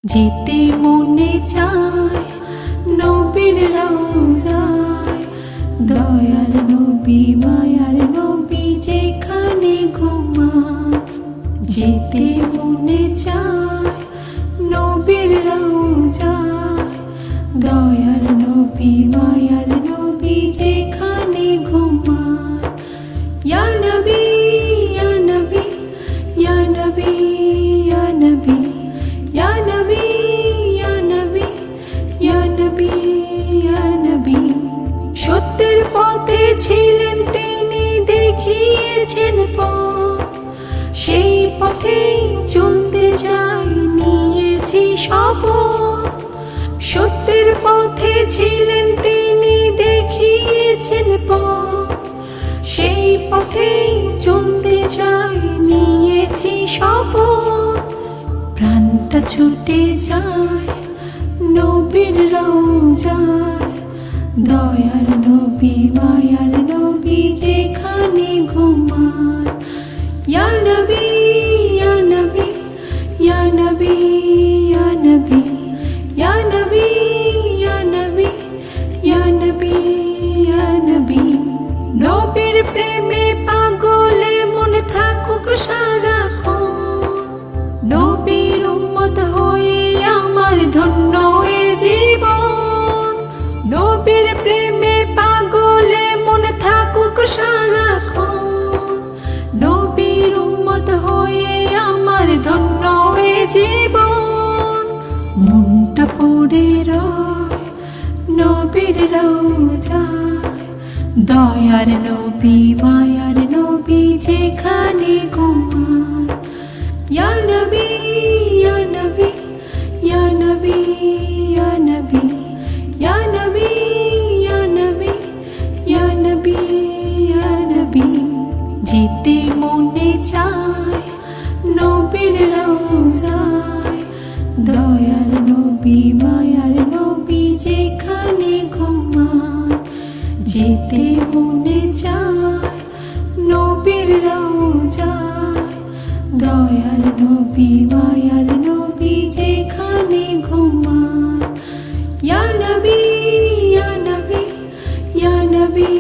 যেতে মনে চায় নবীর রওজায়, দয়ার নবী মায়ার নবী যেখানে ঘুমায়। যেতে মনে চায় নবীর রওজায়, দয়ার নবী মায়ার নবী যেখানে ঘুমায়। ইয়া নবী ইয়া নবী ইয়া নবী ইয়া নবী ইয়া নবী ইয়া নবী ইয়া নবী ইয়া নবী। সত্যের পথে ছিলেন তিনি, দেখিয়েছেন পথ, সেই পথেই চলতে চাই নিয়েছি শপথ। সত্যের পথে ছিলেন তিনি, দেখিয়েছেন পথ, সেই পথেই চলতে চাই নিয়েছি শপথ। প্রাণটা ছুটে যায় নবীর রওজায়, দয়ার নবী মায়ার নবী যেখানে ঘুমায়। ইয়া নবী ইয়া নবী ইয়া নবী ইয়া নবী ইয়া নবী ইয়া নবী ইয়া নবী ইয়া নবী। নবীর প্রেমে পাগলে মন থাকুক সারাক্ষণ, নবীর উম্মত হয়ে আমার ধন্য এ জীবন। নবীর প্রেমে পাগলে মন থাকুক সারাক্ষণ, নবীর উম্মত হয়ে আমার ধন্য এ জীবন। মনটা পড়ে রয় নবীর রওজায়, দয়ার নবী মায়ার নবী যেখানে ঘুমায়। ইয়া নবী ইয়া নবী ইয়া নবী ইয়া নবী ইয়া নবী ইয়া নবী ইয়া নবী ইয়া নবী। যেতে মনে চায় নবীর রওজায়, দয়ার নবী মায়ার নবী যেখানে ঘুমায়। যেতে মনে চায় নবীর রওজায়, দয়ার নবী মায়ার নবী যেখানে ঘুমায়। ইয়া নবী ইয়া নবী ইয়া নবী